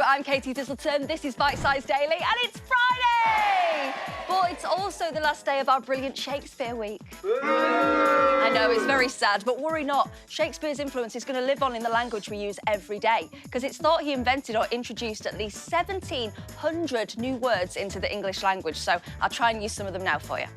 I'm Katie Thistleton, this is Bitesize Daily, and it's Friday! But it's also the last day of our brilliant Shakespeare week. I know, it's very sad, but worry not. Shakespeare's influence is going to live on in the language we use every day, because it's thought he invented or introduced at least 1,700 new words into the English language, so I'll try and use some of them now for you.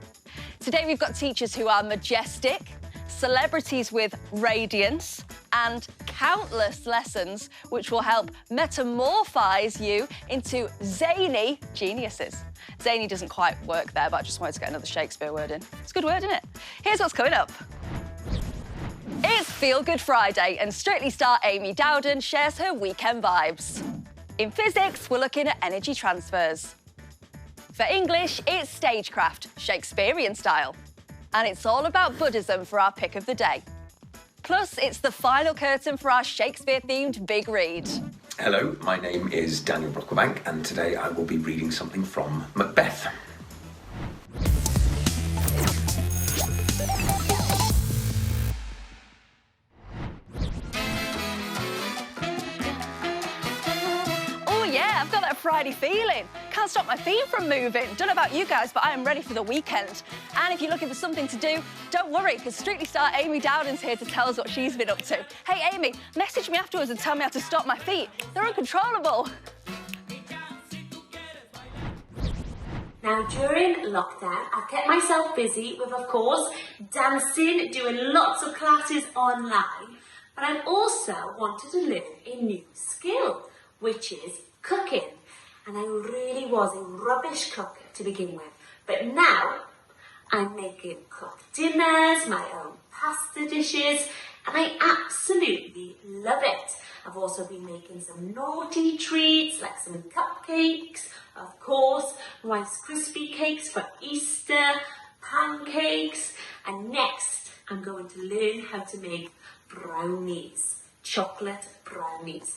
Today we've got teachers who are majestic, celebrities with radiance, and countless lessons which will help metamorphise you into zany geniuses. Zany doesn't quite work there, but I just wanted to get another Shakespeare word in. It's a good word, isn't it? Here's what's coming up. It's Feel Good Friday, and Strictly star Amy Dowden shares her weekend vibes. In physics, we're looking at energy transfers. For English, it's stagecraft, Shakespearean style. And it's all about Buddhism for our pick of the day. Plus, it's the final curtain for our Shakespeare-themed big read. Hello, my name is Daniel Brocklebank, and today I will be reading something from Macbeth. I've got that Friday feeling. Can't stop my feet from moving. Don't know about you guys, but I am ready for the weekend. And if you're looking for something to do, don't worry, because Strictly star Amy Dowden's here to tell us what she's been up to. Hey, Amy, message me afterwards and tell me how to stop my feet. They're uncontrollable. Now, during lockdown, I've kept myself busy with, of course, dancing, doing lots of classes online, but I've also wanted to learn a new skill, which is cooking. And I really was a rubbish cook to begin with, but now I'm making cooked dinners, my own pasta dishes, and I absolutely love it. I've also been making some naughty treats, like some cupcakes, of course, Rice Krispie cakes for Easter, pancakes, and next I'm going to learn how to make brownies, chocolate brownies.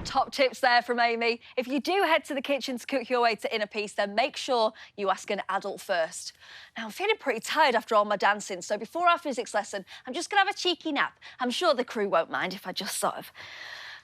Top tips there from Amy. If you do head to the kitchen to cook your way to inner peace, then make sure you ask an adult first. Now, I'm feeling pretty tired after all my dancing, so before our physics lesson, I'm just going to have a cheeky nap. I'm sure the crew won't mind if I just sort of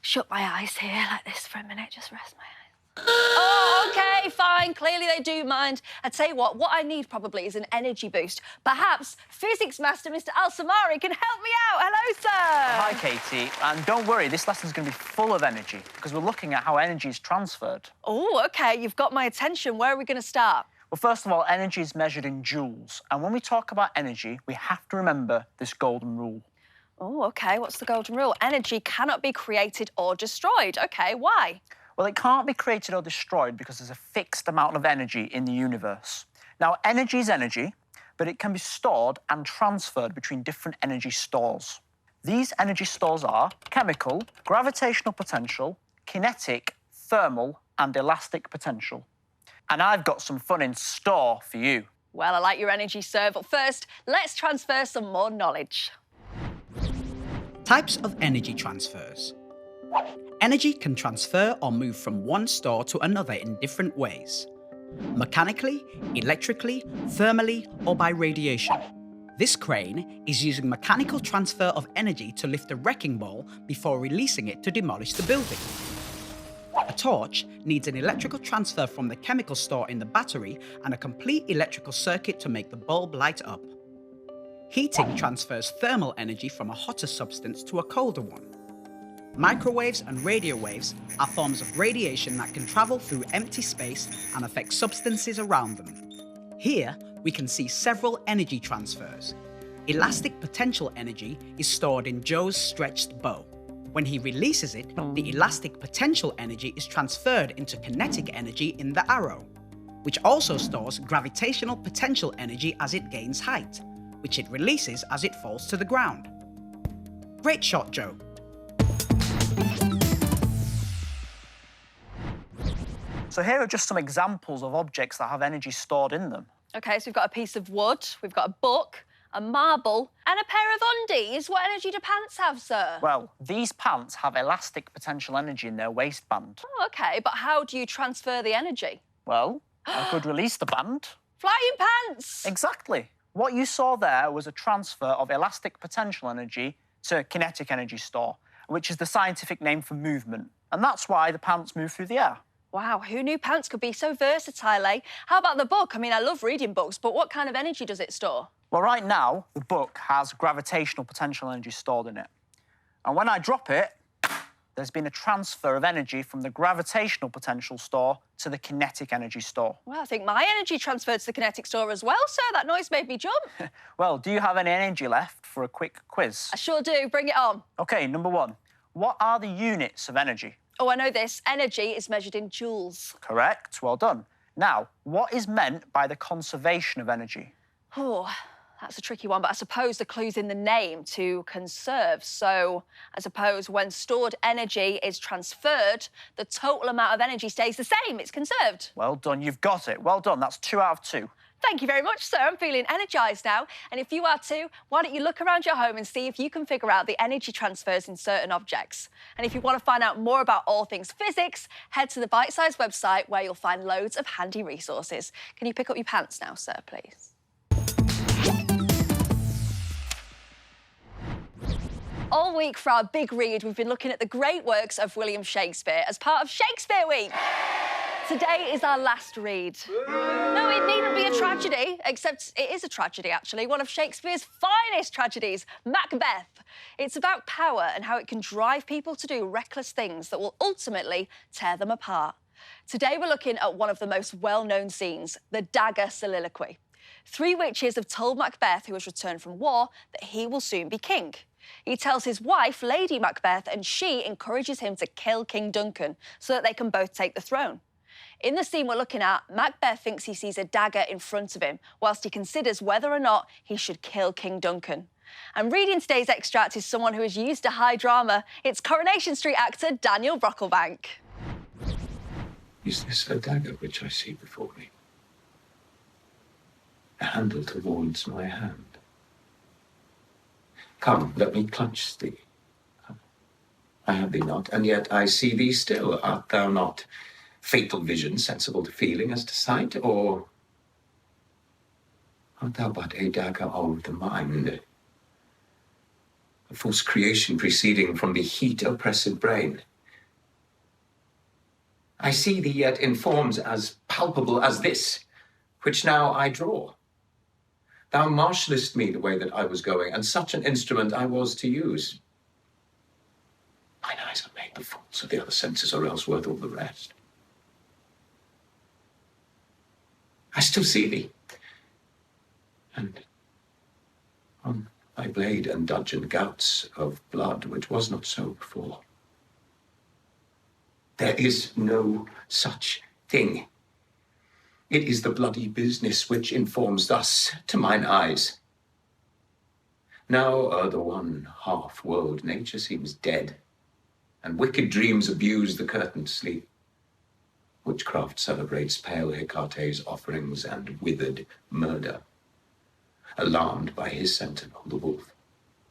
shut my eyes here like this for a minute, just rest my eyes. Oh, OK, fine. Clearly they do mind. I tell you what I need probably is an energy boost. Perhaps physics master Mr. Al-Samari can help me out. Hello, sir. Hi, Katie. And don't worry, this lesson's going to be full of energy because we're looking at how energy is transferred. Oh, OK, you've got my attention. Where are we going to start? Well, first of all, energy is measured in joules. And when we talk about energy, we have to remember this golden rule. Oh, OK, what's the golden rule? Energy cannot be created or destroyed. OK, why? Well, it can't be created or destroyed because there's a fixed amount of energy in the universe. Now, energy is energy, but it can be stored and transferred between different energy stores. These energy stores are chemical, gravitational potential, kinetic, thermal, and elastic potential. And I've got some fun in store for you. Well, I like your energy, sir, but first, let's transfer some more knowledge. Types of energy transfers. Energy can transfer or move from one store to another in different ways. Mechanically, electrically, thermally, or by radiation. This crane is using mechanical transfer of energy to lift a wrecking ball before releasing it to demolish the building. A torch needs an electrical transfer from the chemical store in the battery and a complete electrical circuit to make the bulb light up. Heating transfers thermal energy from a hotter substance to a colder one. Microwaves and radio waves are forms of radiation that can travel through empty space and affect substances around them. Here, we can see several energy transfers. Elastic potential energy is stored in Joe's stretched bow. When he releases it, the elastic potential energy is transferred into kinetic energy in the arrow, which also stores gravitational potential energy as it gains height, which it releases as it falls to the ground. Great shot, Joe. So here are just some examples of objects that have energy stored in them. OK, so we've got a piece of wood, we've got a book, a marble, and a pair of undies. What energy do pants have, sir? Well, these pants have elastic potential energy in their waistband. Oh, OK, but how do you transfer the energy? Well, I could release the band. Flying pants! Exactly. What you saw there was a transfer of elastic potential energy to kinetic energy store, which is the scientific name for movement. And that's why the pants move through the air. Wow, who knew pants could be so versatile, eh? How about the book? I mean, I love reading books, but what kind of energy does it store? Well, right now, the book has gravitational potential energy stored in it. And when I drop it, there's been a transfer of energy from the gravitational potential store to the kinetic energy store. Well, I think my energy transferred to the kinetic store as well, sir. That noise made me jump. Well, do you have any energy left for a quick quiz? I sure do. Bring it on. OK, number one. What are the units of energy? Oh, I know this. Energy is measured in joules. Correct. Well done. Now, what is meant by the conservation of energy? Oh, that's a tricky one, but I suppose the clue's in the name, to conserve. So I suppose when stored energy is transferred, the total amount of energy stays the same. It's conserved. Well done. You've got it. Well done. That's 2 out of 2. Thank you very much, sir. I'm feeling energised now. And if you are too, why don't you look around your home and see if you can figure out the energy transfers in certain objects. And if you want to find out more about all things physics, head to the Bitesize website where you'll find loads of handy resources. Can you pick up your pants now, sir, please? All week for our big read, we've been looking at the great works of William Shakespeare as part of Shakespeare Week. Today is our last read. No, it needn't be a tragedy, except it is a tragedy, actually. One of Shakespeare's finest tragedies, Macbeth. It's about power and how it can drive people to do reckless things that will ultimately tear them apart. Today we're looking at one of the most well-known scenes, the dagger soliloquy. 3 witches have told Macbeth, who has returned from war, that he will soon be king. He tells his wife, Lady Macbeth, and she encourages him to kill King Duncan so that they can both take the throne. In the scene we're looking at, Macbeth thinks he sees a dagger in front of him, whilst he considers whether or not he should kill King Duncan. And reading today's extract is someone who is used to high drama. It's Coronation Street actor Daniel Brocklebank. Is this a dagger which I see before me? A handle towards my hand. Come, let me clutch thee. I have thee not, and yet I see thee still. Art thou not fatal vision, sensible to feeling as to sight, or art thou but a dagger of the mind? A false creation proceeding from the heat oppressive brain. I see thee yet in forms as palpable as this, which now I draw. Thou marshallest me the way that I was going, and such an instrument I was to use. Mine eyes are made the fools of the other senses, or else worth all the rest. I still see thee, and on thy blade and dudgeon gouts of blood, which was not so before. There is no such thing. It is the bloody business which informs thus to mine eyes. Now o'er the one half-world nature seems dead, and wicked dreams abuse the curtained sleep. Witchcraft celebrates pale Hecate's offerings and withered murder, alarmed by his sentinel, the wolf,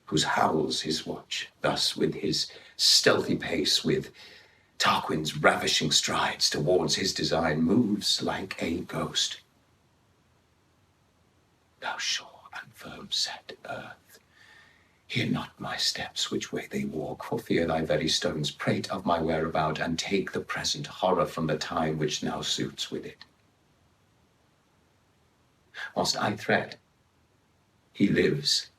whose howls his watch, thus with his stealthy pace, with Tarquin's ravishing strides towards his design, moves like a ghost. Thou sure and firm set earth, hear not my steps which way they walk, for fear thy very stones prate of my whereabout, and take the present horror from the time which now suits with it. Whilst I thread, he lives.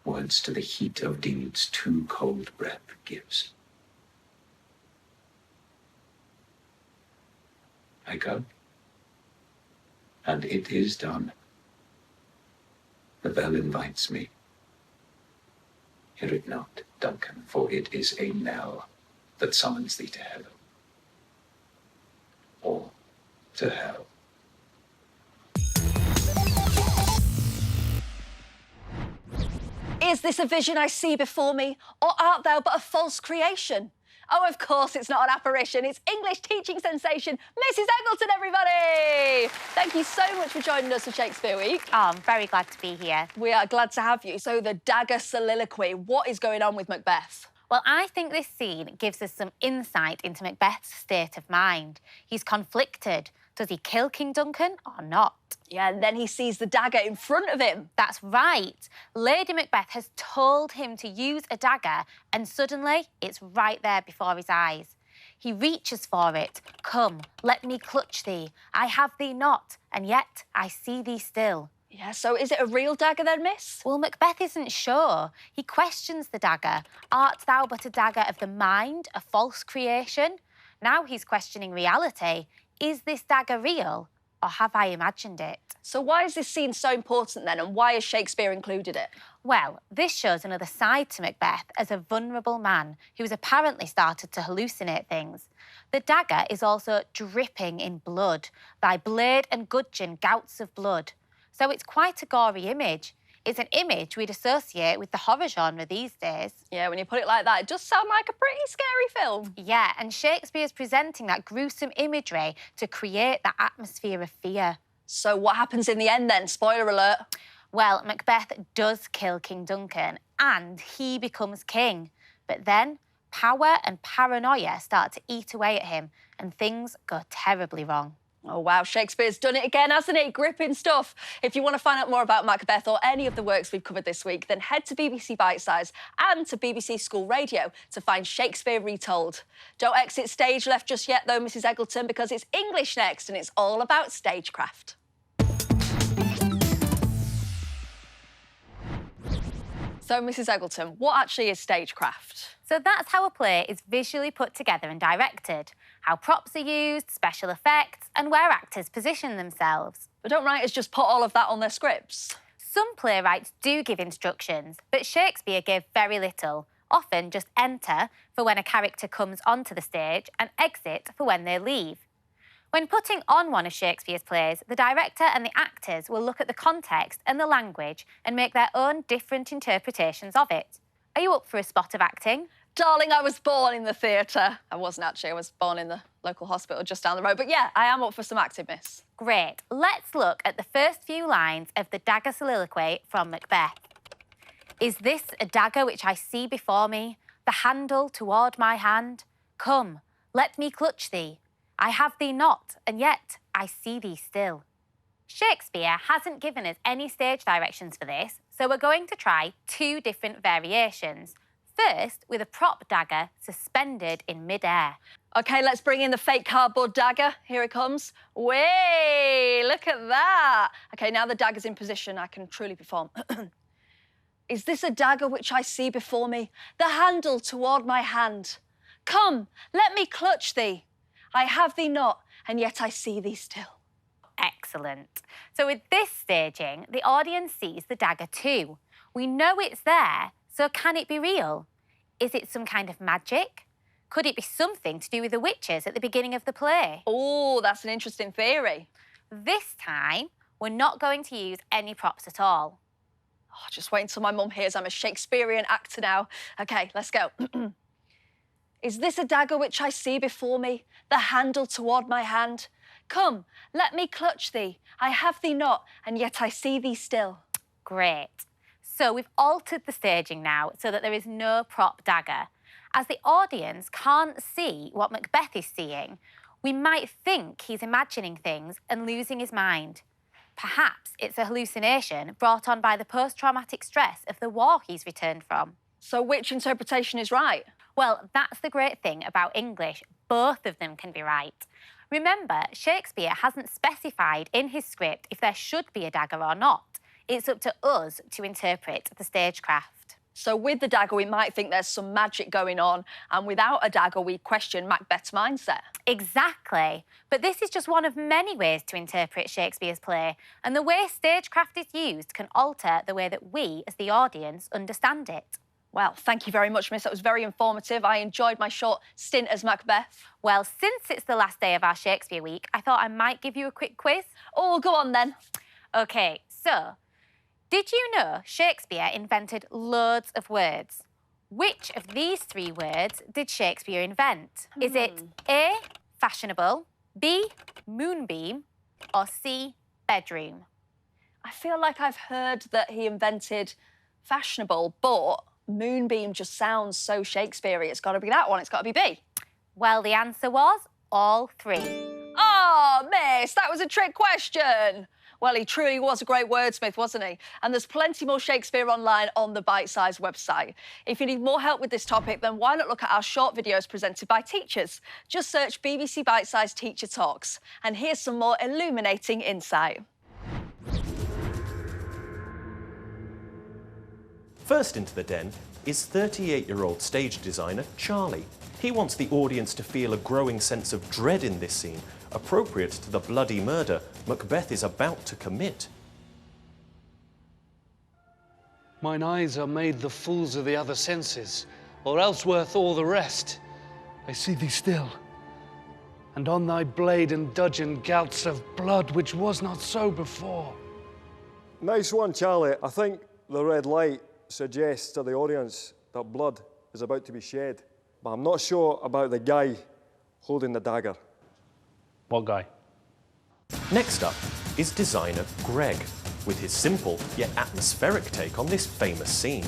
Words to the heat of deeds too cold breath gives. I go, and it is done. The bell invites me. Hear it not, Duncan, for it is a knell that summons thee to heaven, or to hell. Is this a vision I see before me, or art thou but a false creation? Oh, of course, it's not an apparition. It's English teaching sensation, Mrs. Eggleton, everybody! Thank you so much for joining us for Shakespeare Week. Oh, I'm very glad to be here. We are glad to have you. So, the dagger soliloquy, what is going on with Macbeth? Well, I think this scene gives us some insight into Macbeth's state of mind. He's conflicted. Does he kill King Duncan or not? Yeah, and then he sees the dagger in front of him. That's right. Lady Macbeth has told him to use a dagger, and suddenly it's right there before his eyes. He reaches for it. Come, let me clutch thee. I have thee not, and yet I see thee still. Yeah, so is it a real dagger then, miss? Well, Macbeth isn't sure. He questions the dagger. Art thou but a dagger of the mind, a false creation? Now he's questioning reality. Is this dagger real, or have I imagined it? So why is this scene so important then, and why has Shakespeare included it? Well, this shows another side to Macbeth as a vulnerable man who's apparently started to hallucinate things. The dagger is also dripping in blood. Thy blade and gudgeon gouts of blood. So it's quite a gory image. It's an image we'd associate with the horror genre these days. Yeah, when you put it like that, it does sound like a pretty scary film. Yeah, and Shakespeare's presenting that gruesome imagery to create that atmosphere of fear. So what happens in the end then? Spoiler alert. Well, Macbeth does kill King Duncan and he becomes king. But then power and paranoia start to eat away at him and things go terribly wrong. Oh, wow, Shakespeare's done it again, hasn't he? Gripping stuff. If you want to find out more about Macbeth or any of the works we've covered this week, then head to BBC Bitesize and to BBC School Radio to find Shakespeare Retold. Don't exit stage left just yet, though, Mrs Eggleton, because it's English next and it's all about stagecraft. So, Mrs Eggleton, what actually is stagecraft? So that's how a play is visually put together and directed, how props are used, special effects, and where actors position themselves. But don't writers just put all of that on their scripts? Some playwrights do give instructions, but Shakespeare gave very little, often just enter for when a character comes onto the stage and exit for when they leave. When putting on one of Shakespeare's plays, the director and the actors will look at the context and the language and make their own different interpretations of it. Are you up for a spot of acting? Darling, I was born in the theatre. I wasn't actually, I was born in the local hospital just down the road. But yeah, I am up for some acting, miss. Great. Let's look at the first few lines of the dagger soliloquy from Macbeth. Is this a dagger which I see before me, the handle toward my hand? Come, let me clutch thee. I have thee not, and yet I see thee still. Shakespeare hasn't given us any stage directions for this, so we're going to try two different variations. First, with a prop dagger suspended in mid-air. OK, let's bring in the fake cardboard dagger. Here it comes. Way, look at that. OK, now the dagger's in position, I can truly perform. Is this a dagger which I see before me, the handle toward my hand? Come, let me clutch thee. I have thee not, and yet I see thee still. Excellent. So with this staging, the audience sees the dagger too. We know it's there, so can it be real? Is it some kind of magic? Could it be something to do with the witches at the beginning of the play? Oh, that's an interesting theory. This time, we're not going to use any props at all. Oh, just wait until my mum hears I'm a Shakespearean actor now. OK, let's go. Is this a dagger which I see before me, the handle toward my hand? Come, let me clutch thee. I have thee not, and yet I see thee still. Great. So we've altered the staging now so that there is no prop dagger. As the audience can't see what Macbeth is seeing, we might think he's imagining things and losing his mind. Perhaps it's a hallucination brought on by the post-traumatic stress of the war he's returned from. So which interpretation is right? Well, that's the great thing about English. Both of them can be right. Remember, Shakespeare hasn't specified in his script if there should be a dagger or not. It's up to us to interpret the stagecraft. So with the dagger, we might think there's some magic going on, and without a dagger, we question Macbeth's mindset. Exactly. But this is just one of many ways to interpret Shakespeare's play, and the way stagecraft is used can alter the way that we, as the audience, understand it. Well, thank you very much, miss. That was very informative. I enjoyed my short stint as Macbeth. Well, since it's the last day of our Shakespeare week, I thought I might give you a quick quiz. Oh, go on then. OK, so, did you know Shakespeare invented loads of words? Which of these three words did Shakespeare invent? Is it A, fashionable, B, moonbeam, or C, bedroom? I feel like I've heard that he invented fashionable, but moonbeam just sounds so Shakespearean. It's got to be that one. It's got to be B. Well, the answer was all three. Oh, miss, that was a trick question. Well, he truly was a great wordsmith, wasn't he? And there's plenty more Shakespeare online on the Bitesize website. If you need more help with this topic, then why not look at our short videos presented by teachers? Just search BBC Bitesize Teacher Talks. And here's some more illuminating insight. First into the den is 38-year-old stage designer Charlie. He wants the audience to feel a growing sense of dread in this scene, appropriate to the bloody murder Macbeth is about to commit. Mine eyes are made the fools of the other senses, or else worth all the rest. I see thee still, and on thy blade and dudgeon gouts of blood, which was not so before. Nice one, Charlie. I think the red light suggests to the audience that blood is about to be shed. But I'm not sure about the guy holding the dagger. What guy? Next up is designer Greg, with his simple yet atmospheric take on this famous scene.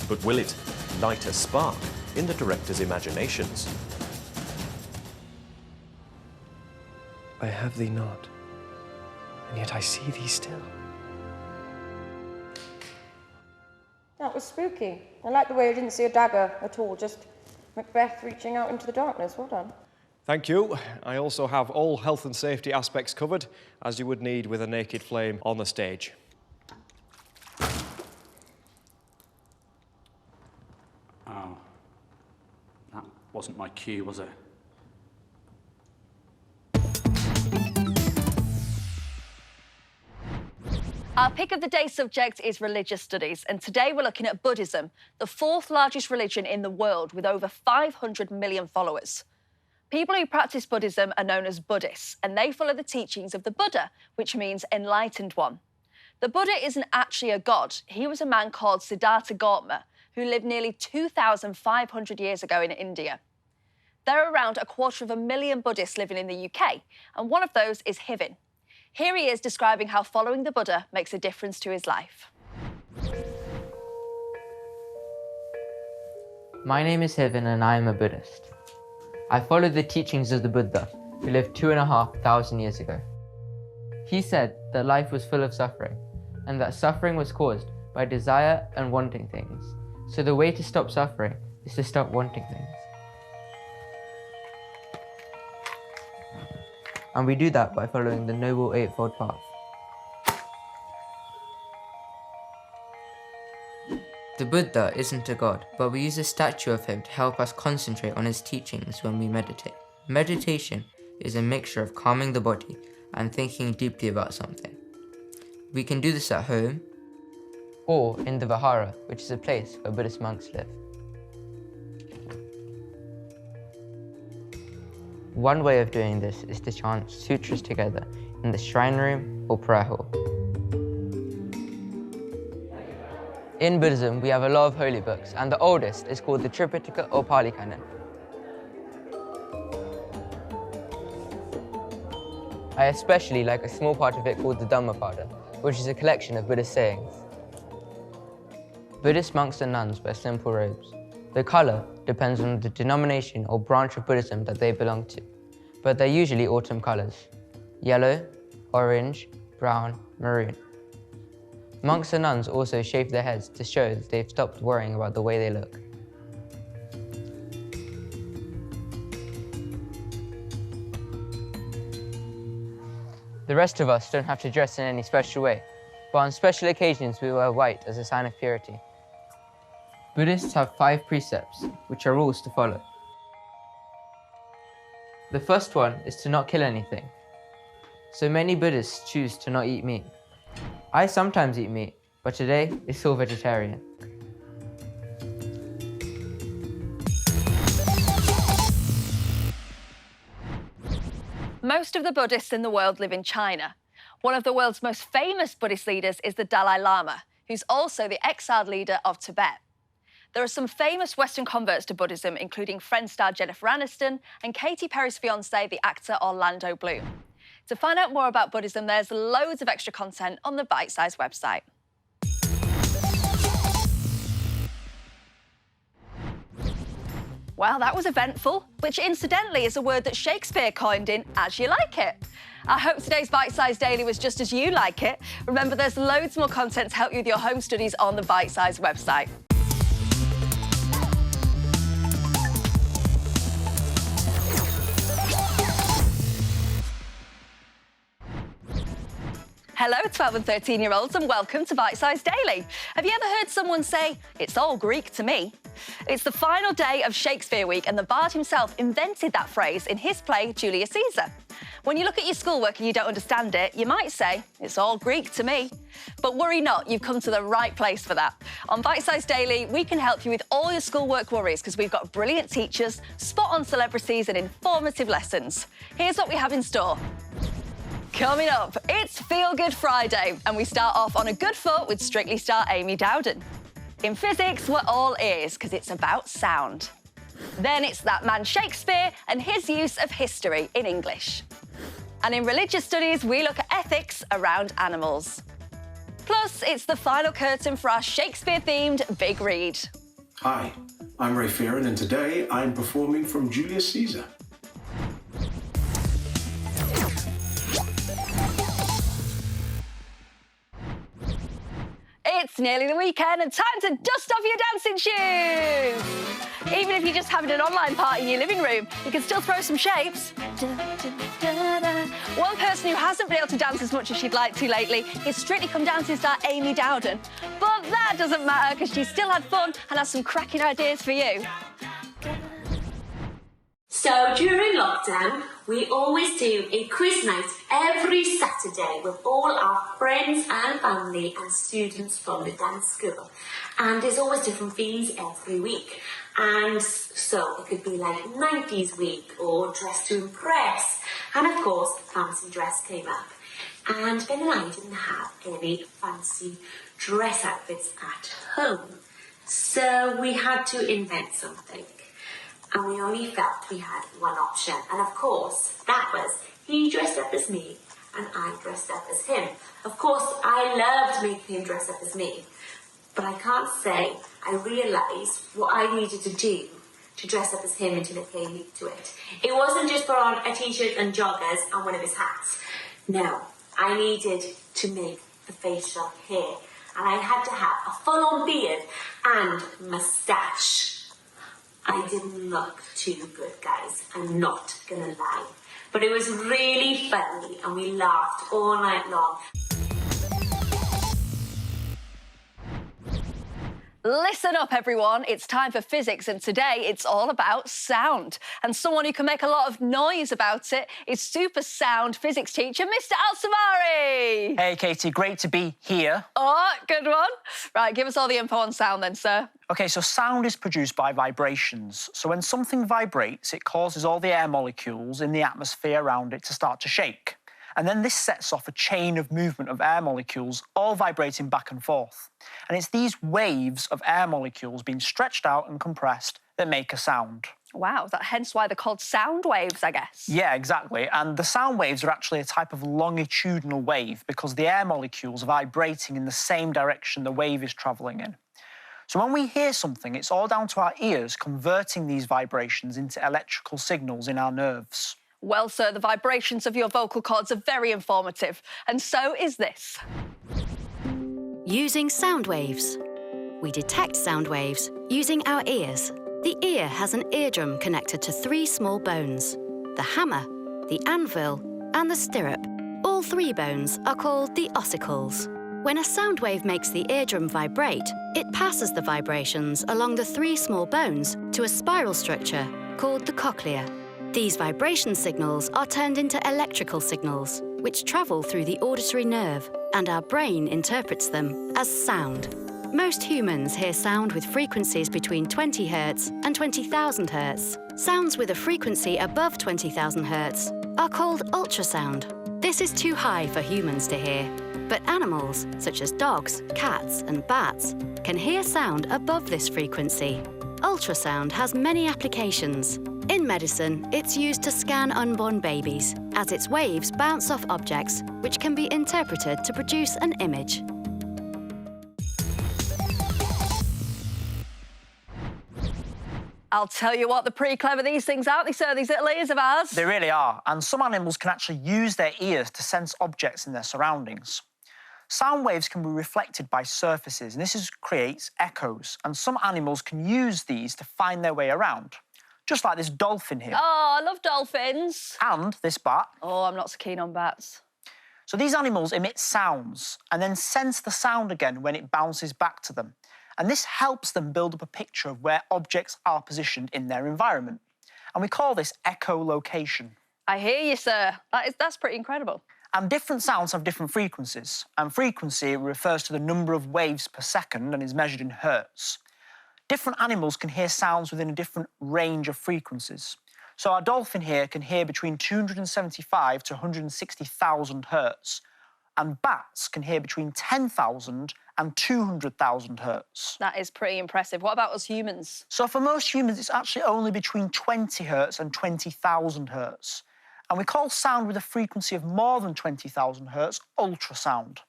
But will it light a spark in the director's imaginations? I have thee not, and yet I see thee still. That was spooky. I like the way you didn't see a dagger at all, just Macbeth reaching out into the darkness. Well done. Thank you. I also have all health and safety aspects covered, as you would need with a naked flame on the stage. Oh, that wasn't my cue, was it? Our pick of the day subject is religious studies, and today we're looking at Buddhism, the fourth largest religion in the world with over 500 million followers. People who practice Buddhism are known as Buddhists, and they follow the teachings of the Buddha, which means enlightened one. The Buddha isn't actually a god. He was a man called Siddhartha Gautama, who lived nearly 2,500 years ago in India. There are around 250,000 Buddhists living in the UK, and one of those is Hivin. Here he is describing how following the Buddha makes a difference to his life. My name is Hivin and I am a Buddhist. I follow the teachings of the Buddha, who lived 2,500 years ago. He said that life was full of suffering, and that suffering was caused by desire and wanting things. So the way to stop suffering is to stop wanting things. And we do that by following the Noble Eightfold Path. The Buddha isn't a god, but we use a statue of him to help us concentrate on his teachings when we meditate. Meditation is a mixture of calming the body and thinking deeply about something. We can do this at home or in the Vihara, which is a place where Buddhist monks live. One way of doing this is to chant sutras together in the shrine room or prayer hall. In Buddhism, we have a lot of holy books, and the oldest is called the Tripitaka or Pali Canon. I especially like a small part of it called the Dhammapada, which is a collection of Buddhist sayings. Buddhist monks and nuns wear simple robes. The color depends on the denomination or branch of Buddhism that they belong to, but they're usually autumn colors: yellow, orange, brown, maroon. Monks and nuns also shave their heads to show that they've stopped worrying about the way they look. The rest of us don't have to dress in any special way, but on special occasions we wear white as a sign of purity. Buddhists have 5 precepts, which are rules to follow. The first one is to not kill anything. So many Buddhists choose to not eat meat. I sometimes eat meat, but today it's all vegetarian. Most of the Buddhists in the world live in China. One of the world's most famous Buddhist leaders is the Dalai Lama, who's also the exiled leader of Tibet. There are some famous Western converts to Buddhism, including Friends star Jennifer Aniston and Katy Perry's fiancé, the actor Orlando Bloom. To find out more about Buddhism, there's loads of extra content on the Bitesize website. Well, that was eventful, which incidentally is a word that Shakespeare coined in As You Like It. I hope today's Bitesize Daily was just as you like it. Remember, there's loads more content to help you with your home studies on the Bitesize website. Hello, 12 and 13-year-olds, and welcome to Bitesize Daily. Have you ever heard someone say, "It's all Greek to me"? It's the final day of Shakespeare Week, and the bard himself invented that phrase in his play, Julius Caesar. When you look at your schoolwork and you don't understand it, you might say, "It's all Greek to me." But worry not, you've come to the right place for that. On Bitesize Daily, we can help you with all your schoolwork worries because we've got brilliant teachers, spot-on celebrities and informative lessons. Here's what we have in store. Coming up, it's Feel Good Friday, and we start off on a good foot with Strictly star Amy Dowden. In physics, we're all ears, because it's about sound. Then it's that man Shakespeare and his use of history in English. And in religious studies, we look at ethics around animals. Plus, it's the final curtain for our Shakespeare-themed Big Read. Hi, I'm Ray Fearon, and today I'm performing from Julius Caesar. It's nearly the weekend and time to dust off your dancing shoes! Even if you're just having an online party in your living room, you can still throw some shapes. One person who hasn't been able to dance as much as she'd like to lately is Strictly Come Dancing star Amy Dowden. But that doesn't matter because she still had fun and has some cracking ideas for you. So during lockdown, we always do a quiz night every Saturday with all our friends and family and students from the dance school. And there's always different themes every week. And so it could be like 90s week or dress to impress. And of course, fancy dress came up. And Ben and I didn't have any fancy dress outfits at home. So we had to invent something. And we only felt we had one option. And of course, that was he dressed up as me and I dressed up as him. Of course, I loved making him dress up as me. But I can't say I realised what I needed to do to dress up as him until it came to it. It wasn't just put on a t-shirt and joggers and one of his hats. No, I needed to make the facial hair. And I had to have a full-on beard and moustache. I didn't look too good, guys. I'm not gonna lie. But it was really funny and we laughed all night long. Listen up, everyone. It's time for physics, and today it's all about sound. And someone who can make a lot of noise about it is super sound physics teacher, Mr. Al-Samari. Hey, Katie, great to be here. Oh, good one. Right, give us all the info on sound then, sir. OK, so sound is produced by vibrations. So when something vibrates, it causes all the air molecules in the atmosphere around it to start to shake. And then this sets off a chain of movement of air molecules, all vibrating back and forth. And it's these waves of air molecules being stretched out and compressed that make a sound. Wow, that hence why they're called sound waves, I guess. Yeah, exactly. And the sound waves are actually a type of longitudinal wave because the air molecules are vibrating in the same direction the wave is travelling in. So when we hear something, it's all down to our ears converting these vibrations into electrical signals in our nerves. Well, sir, the vibrations of your vocal cords are very informative, and so is this. Using sound waves. We detect sound waves using our ears. The ear has an eardrum connected to 3 small bones: the hammer, the anvil, and the stirrup. All 3 bones are called the ossicles. When a sound wave makes the eardrum vibrate, it passes the vibrations along the 3 small bones to a spiral structure called the cochlea. These vibration signals are turned into electrical signals, which travel through the auditory nerve, and our brain interprets them as sound. Most humans hear sound with frequencies between 20 Hz and 20,000 Hz. Sounds with a frequency above 20,000 Hz are called ultrasound. This is too high for humans to hear, but animals, such as dogs, cats, and bats, can hear sound above this frequency. Ultrasound has many applications. In medicine, it's used to scan unborn babies, as its waves bounce off objects, which can be interpreted to produce an image. I'll tell you what, they're pretty clever, these things, aren't they, sir, these little ears of ours? They really are, and some animals can actually use their ears to sense objects in their surroundings. Sound waves can be reflected by surfaces, and creates echoes, and some animals can use these to find their way around, just like this dolphin here. Oh, I love dolphins. And this bat. Oh, I'm not so keen on bats. So these animals emit sounds and then sense the sound again when it bounces back to them. And this helps them build up a picture of where objects are positioned in their environment. And we call this echolocation. I hear you, sir. That's pretty incredible. And different sounds have different frequencies. And frequency refers to the number of waves per second and is measured in hertz. Different animals can hear sounds within a different range of frequencies. So our dolphin here can hear between 275 to 160,000 hertz. And bats can hear between 10,000 and 200,000 hertz. That is pretty impressive. What about us humans? So for most humans, it's actually only between 20 hertz and 20,000 hertz. And we call sound with a frequency of more than 20,000 hertz ultrasound.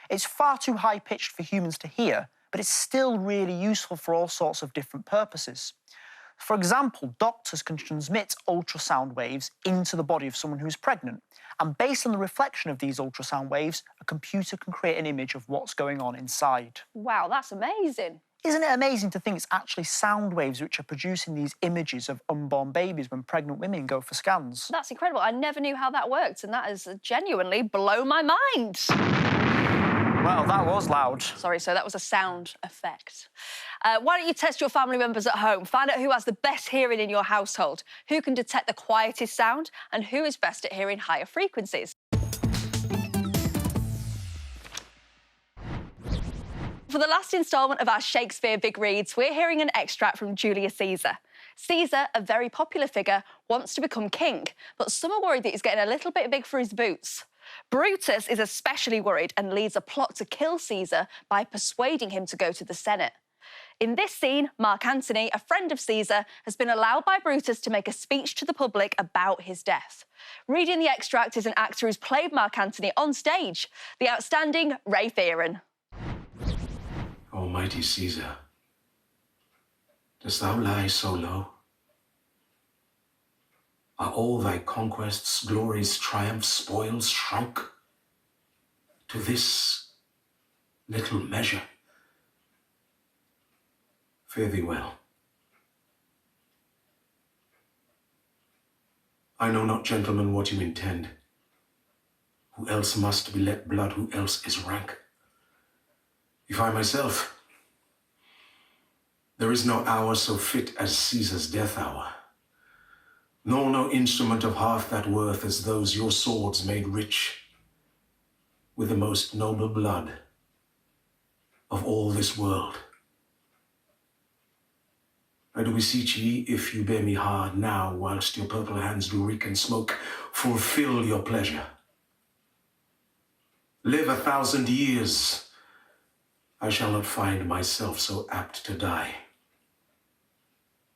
It's far too high-pitched for humans to hear, but it's still really useful for all sorts of different purposes. For example, doctors can transmit ultrasound waves into the body of someone who's pregnant. And based on the reflection of these ultrasound waves, a computer can create an image of what's going on inside. Wow, that's amazing. Isn't it amazing to think it's actually sound waves which are producing these images of unborn babies when pregnant women go for scans? That's incredible. I never knew how that worked, and that has genuinely blown my mind. Well, that was loud. Sorry, sir, that was a sound effect. Why don't you test your family members at home? Find out who has the best hearing in your household, who can detect the quietest sound, and who is best at hearing higher frequencies. For the last instalment of our Shakespeare Big Reads, we're hearing an extract from Julius Caesar. Caesar, a very popular figure, wants to become king, but some are worried that he's getting a little bit big for his boots. Brutus is especially worried and leads a plot to kill Caesar by persuading him to go to the Senate. In this scene, Mark Antony, a friend of Caesar, has been allowed by Brutus to make a speech to the public about his death. Reading the extract is an actor who's played Mark Antony on stage, the outstanding Ray Fearon. Almighty Caesar, dost thou lie so low? Are all thy conquests, glories, triumphs, spoils shrunk to this little measure? Fare thee well. I know not, gentlemen, what you intend. Who else must be let blood, who else is rank? If I myself, there is no hour so fit as Caesar's death hour, nor no instrument of half that worth as those your swords made rich with the most noble blood of all this world. I do beseech ye, if you bear me hard now, whilst your purple hands do reek and smoke, fulfill your pleasure. Live 1,000 years, I shall not find myself so apt to die.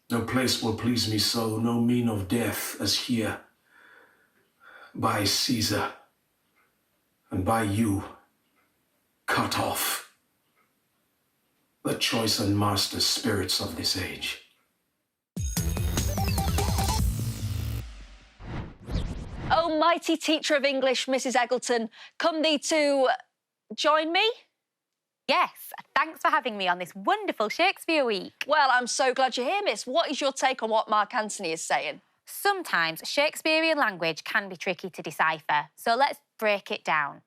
No place will please me so, no mean of death as here, by Caesar, and by you, cut off, the choice and master spirits of this age. Oh, mighty teacher of English, Mrs. Eggleton, come thee to join me? Yes, thanks for having me on this wonderful Shakespeare week. Well, I'm so glad you're here, miss. What is your take on what Mark Antony is saying? Sometimes Shakespearean language can be tricky to decipher, so let's break it down.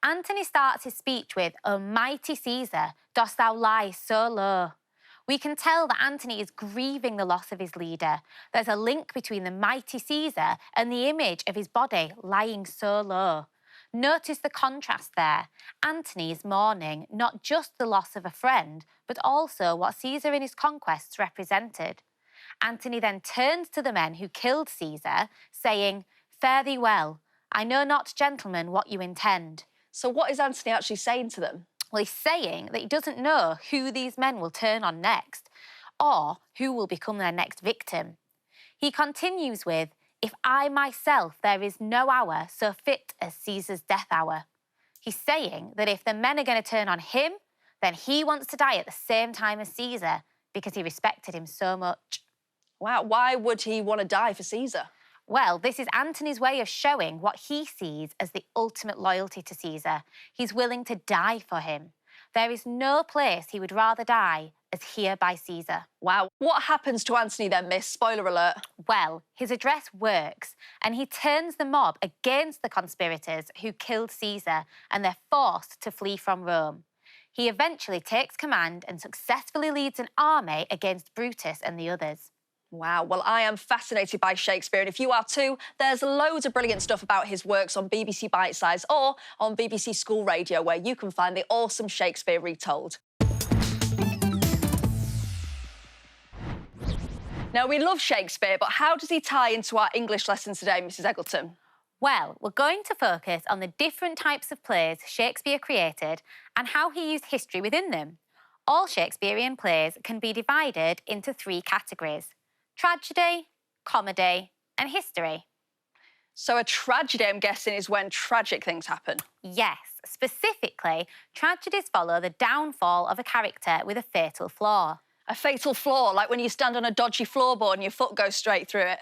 Antony starts his speech with, "O mighty Caesar, dost thou lie so low?" We can tell that Antony is grieving the loss of his leader. There's a link between the mighty Caesar and the image of his body lying so low. Notice the contrast there. Antony is mourning not just the loss of a friend, but also what Caesar in his conquests represented. Antony then turns to the men who killed Caesar, saying, "Fare thee well. I know not, gentlemen, what you intend." So what is Antony actually saying to them? Well, he's saying that he doesn't know who these men will turn on next, or who will become their next victim. He continues with, "If I myself, there is no hour so fit as Caesar's death hour." He's saying that if the men are going to turn on him, then he wants to die at the same time as Caesar because he respected him so much. Wow, why would he want to die for Caesar? Well, this is Antony's way of showing what he sees as the ultimate loyalty to Caesar. He's willing to die for him. There is no place he would rather die as here by Caesar. Wow. What happens to Antony then, miss? Spoiler alert. Well, his address works, and he turns the mob against the conspirators who killed Caesar, and they're forced to flee from Rome. He eventually takes command and successfully leads an army against Brutus and the others. Wow, well, I am fascinated by Shakespeare, and if you are too, there's loads of brilliant stuff about his works on BBC Bitesize or on BBC School Radio, where you can find the awesome Shakespeare retold. Now, we love Shakespeare, but how does he tie into our English lessons today, Mrs. Eggleton? Well, we're going to focus on the different types of plays Shakespeare created and how he used history within them. All Shakespearean plays can be divided into 3 categories: tragedy, comedy, and history. So a tragedy, I'm guessing, is when tragic things happen? Yes, specifically, tragedies follow the downfall of a character with a fatal flaw. A fatal flaw, like when you stand on a dodgy floorboard and your foot goes straight through it?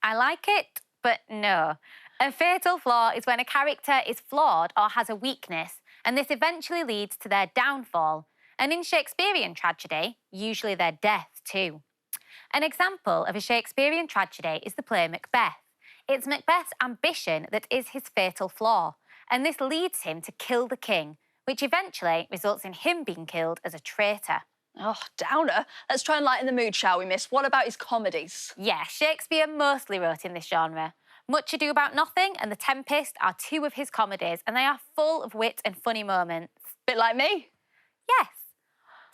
I like it, but no. A fatal flaw is when a character is flawed or has a weakness, and this eventually leads to their downfall. And in Shakespearean tragedy, usually their death too. An example of a Shakespearean tragedy is the play Macbeth. It's Macbeth's ambition that is his fatal flaw, and this leads him to kill the king, which eventually results in him being killed as a traitor. Oh, downer. Let's try and lighten the mood, shall we, miss? What about his comedies? Yeah, Shakespeare mostly wrote in this genre. Much Ado About Nothing and The Tempest are 2 of his comedies, and they are full of wit and funny moments. Bit like me? Yes.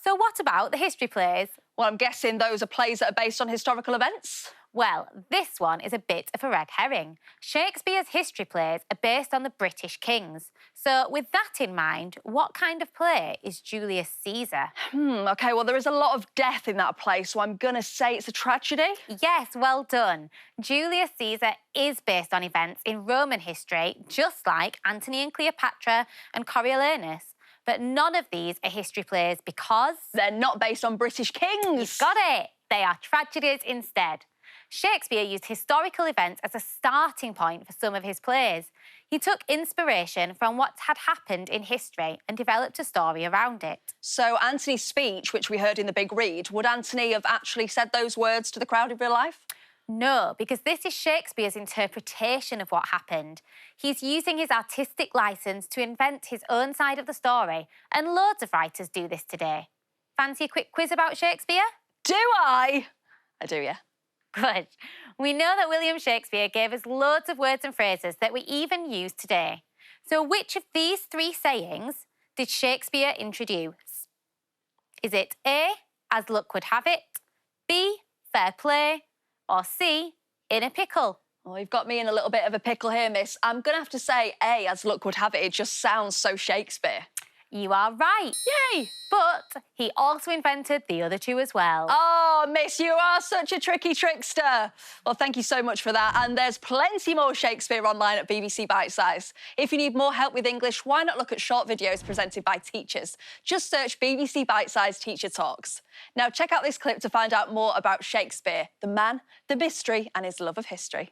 So what about the history plays? Well, I'm guessing those are plays that are based on historical events? Well, this one is a bit of a red herring. Shakespeare's history plays are based on the British kings. So with that in mind, what kind of play is Julius Caesar? OK, well, there is a lot of death in that play, so I'm going to say it's a tragedy? Yes, well done. Julius Caesar is based on events in Roman history, just like Antony and Cleopatra and Coriolanus. But none of these are history plays because... they're not based on British kings. You've got it. They are tragedies instead. Shakespeare used historical events as a starting point for some of his plays. He took inspiration from what had happened in history and developed a story around it. So Antony's speech, which we heard in the big read, would Antony have actually said those words to the crowd in real life? No, because this is Shakespeare's interpretation of what happened. He's using his artistic licence to invent his own side of the story, and loads of writers do this today. Fancy a quick quiz about Shakespeare? Do I? I do, yeah. Good. We know that William Shakespeare gave us loads of words and phrases that we even use today. So which of these 3 sayings did Shakespeare introduce? Is it A, as luck would have it, B, fair play, or C, in a pickle? Well, you've got me in a little bit of a pickle here, miss. I'm going to have to say A, as luck would have it. It just sounds so Shakespeare. You are right. Yay! But he also invented the other 2 as well. Oh, miss, you are such a tricky trickster. Well, thank you so much for that. And there's plenty more Shakespeare online at BBC Bitesize. If you need more help with English, why not look at short videos presented by teachers? Just search BBC Bitesize Teacher Talks. Now, check out this clip to find out more about Shakespeare, the man, the mystery, and his love of history.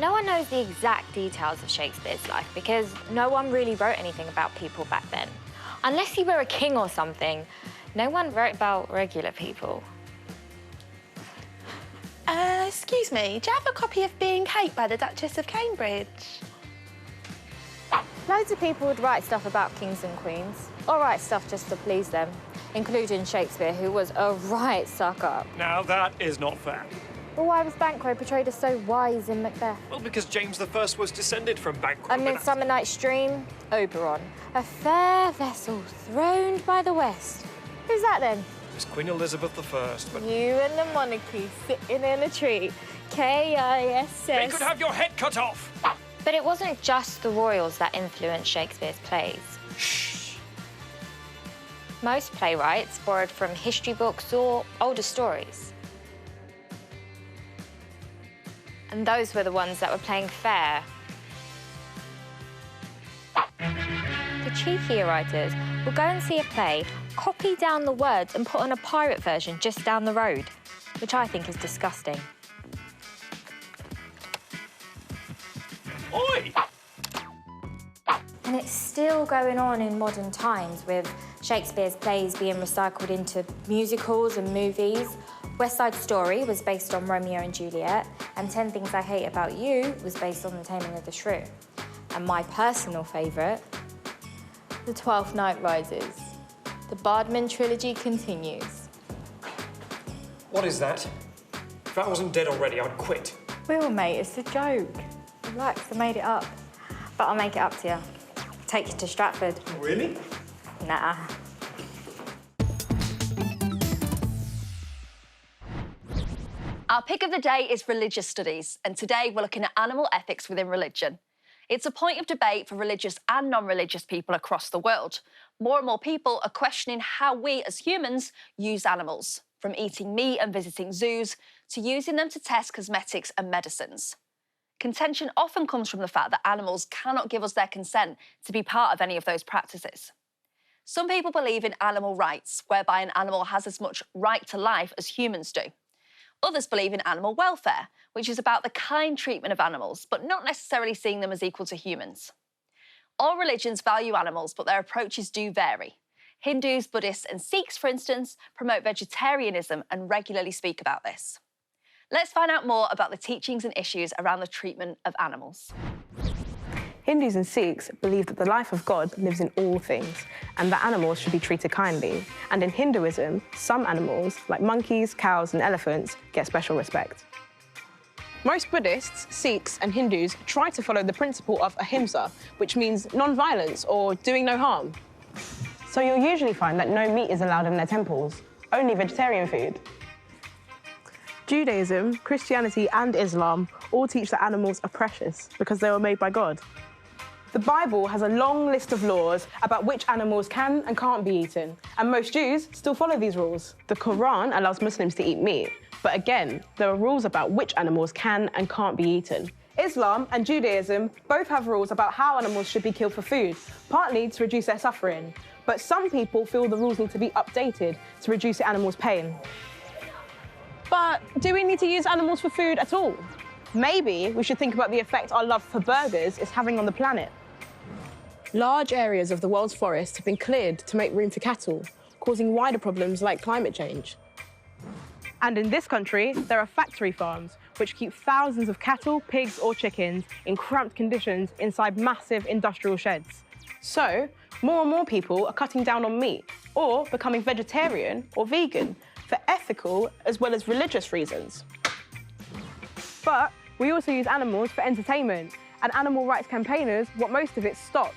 No one knows the exact details of Shakespeare's life because no one really wrote anything about people back then. Unless you were a king or something, no one wrote about regular people. Excuse me, do you have a copy of Being Kate by the Duchess of Cambridge? Loads of people would write stuff about kings and queens, or write stuff just to please them, including Shakespeare, who was a right suck-up. Now, that is not fair. Well, why was Banquo portrayed as so wise in Macbeth? Well, because James I was descended from Banquo. A Midsummer Night's Dream, Oberon. A fair vessel throned by the west. Who's that then? It's Queen Elizabeth I, but... You and the monarchy sitting in a tree. K-I-S-S. They could have your head cut off! But it wasn't just the royals that influenced Shakespeare's plays. Shh. Most playwrights borrowed from history books or older stories. And those were the ones that were playing fair. The cheekier writers would go and see a play, copy down the words and put on a pirate version just down the road. which I think is disgusting. Oi! And it's still going on in modern times, with Shakespeare's plays being recycled into musicals and movies. West Side Story was based on Romeo and Juliet, and 10 Things I Hate About You was based on The Taming of the Shrew. And my personal favourite, The 12th Night Rises. The Bardman trilogy continues. What is that? If that wasn't dead already, I'd quit. Will, mate, it's a joke. Relax, I made it up. But I'll make it up to you. Take you to Stratford. Really? Nah. Our pick of the day is religious studies, and today we're looking at animal ethics within religion. It's a point of debate for religious and non-religious people across the world. More and more people are questioning how we as humans use animals, from eating meat and visiting zoos to using them to test cosmetics and medicines. Contention often comes from the fact that animals cannot give us their consent to be part of any of those practices. Some people believe in animal rights, whereby an animal has as much right to life as humans do. Others believe in animal welfare, which is about the kind treatment of animals, but not necessarily seeing them as equal to humans. All religions value animals, but their approaches do vary. Hindus, Buddhists and Sikhs, for instance, promote vegetarianism and regularly speak about this. Let's find out more about the teachings and issues around the treatment of animals. Hindus and Sikhs believe that the life of God lives in all things and that animals should be treated kindly. And in Hinduism, some animals, like monkeys, cows and elephants, get special respect. Most Buddhists, Sikhs and Hindus try to follow the principle of ahimsa, which means non-violence or doing no harm. So you'll usually find that no meat is allowed in their temples, only vegetarian food. Judaism, Christianity and Islam all teach that animals are precious because they were made by God. The Bible has a long list of laws about which animals can and can't be eaten, and most Jews still follow these rules. The Quran allows Muslims to eat meat, but again, there are rules about which animals can and can't be eaten. Islam and Judaism both have rules about how animals should be killed for food, partly to reduce their suffering. But some people feel the rules need to be updated to reduce the animals' pain. But do we need to use animals for food at all? Maybe we should think about the effect our love for burgers is having on the planet. Large areas of the world's forests have been cleared to make room for cattle, causing wider problems like climate change. And in this country, there are factory farms which keep thousands of cattle, pigs or chickens in cramped conditions inside massive industrial sheds. So, more and more people are cutting down on meat or becoming vegetarian or vegan for ethical as well as religious reasons. But we also use animals for entertainment, and animal rights campaigners want most of it stopped.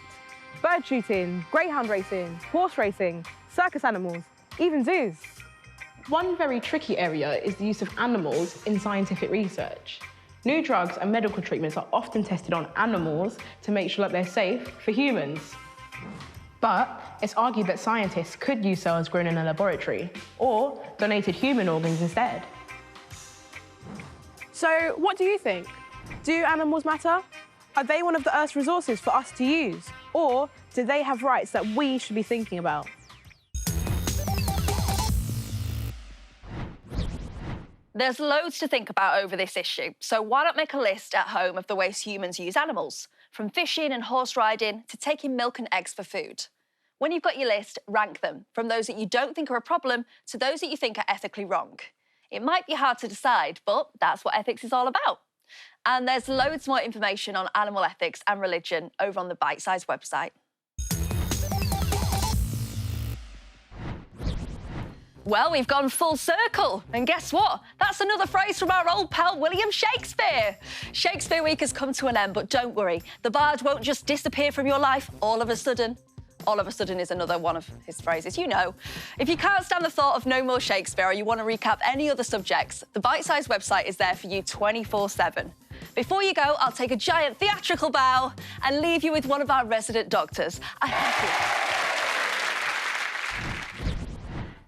Bird shooting, greyhound racing, horse racing, circus animals, even zoos. One very tricky area is the use of animals in scientific research. New drugs and medical treatments are often tested on animals to make sure that they're safe for humans. But it's argued that scientists could use cells grown in a laboratory or donated human organs instead. So what do you think? Do animals matter? Are they one of the Earth's resources for us to use? Or do they have rights that we should be thinking about? There's loads to think about over this issue, so why not make a list at home of the ways humans use animals, from fishing and horse riding to taking milk and eggs for food. When you've got your list, rank them, from those that you don't think are a problem to those that you think are ethically wrong. It might be hard to decide, but that's what ethics is all about. And there's loads more information on animal ethics and religion over on the Bitesize website. Well, we've gone full circle. And guess what? That's another phrase from our old pal, William Shakespeare. Shakespeare Week has come to an end, but don't worry. The bard won't just disappear from your life all of a sudden. All of a sudden is another one of his phrases, you know. If you can't stand the thought of no more Shakespeare or you want to recap any other subjects, the Bitesize website is there for you 24/7. Before you go, I'll take a giant theatrical bow and leave you with one of our resident doctors. I thank you.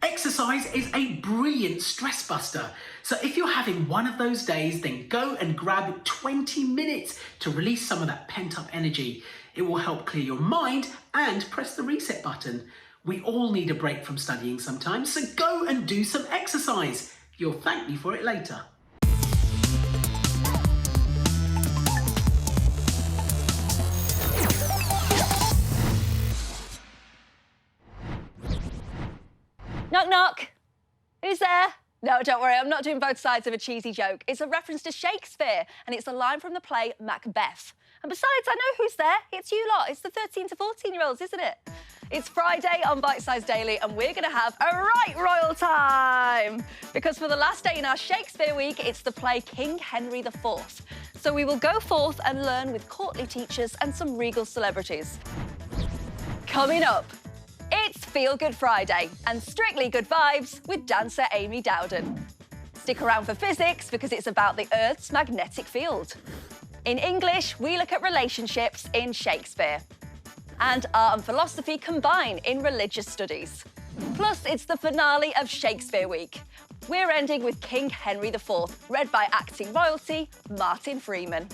Exercise is a brilliant stress buster. So if you're having one of those days, then go and grab 20 minutes to release some of that pent-up energy. It will help clear your mind and press the reset button. We all need a break from studying sometimes, so go and do some exercise. You'll thank me for it later. Knock, knock. Who's there? No, don't worry, I'm not doing both sides of a cheesy joke. It's a reference to Shakespeare, and it's a line from the play Macbeth. And besides, I know who's there. It's you lot. It's the 13 to 14-year-olds, isn't it? It's Friday on Bitesize Daily, and we're going to have a right royal time. Because for the last day in our Shakespeare week, it's the play King Henry IV. So we will go forth and learn with courtly teachers and some regal celebrities. Coming up, it's Feel Good Friday and Strictly Good Vibes with dancer Amy Dowden. Stick around for physics because it's about the Earth's magnetic field. In English, we look at relationships in Shakespeare. And art and philosophy combine in religious studies. Plus, it's the finale of Shakespeare Week. We're ending with King Henry IV, read by acting royalty Martin Freeman.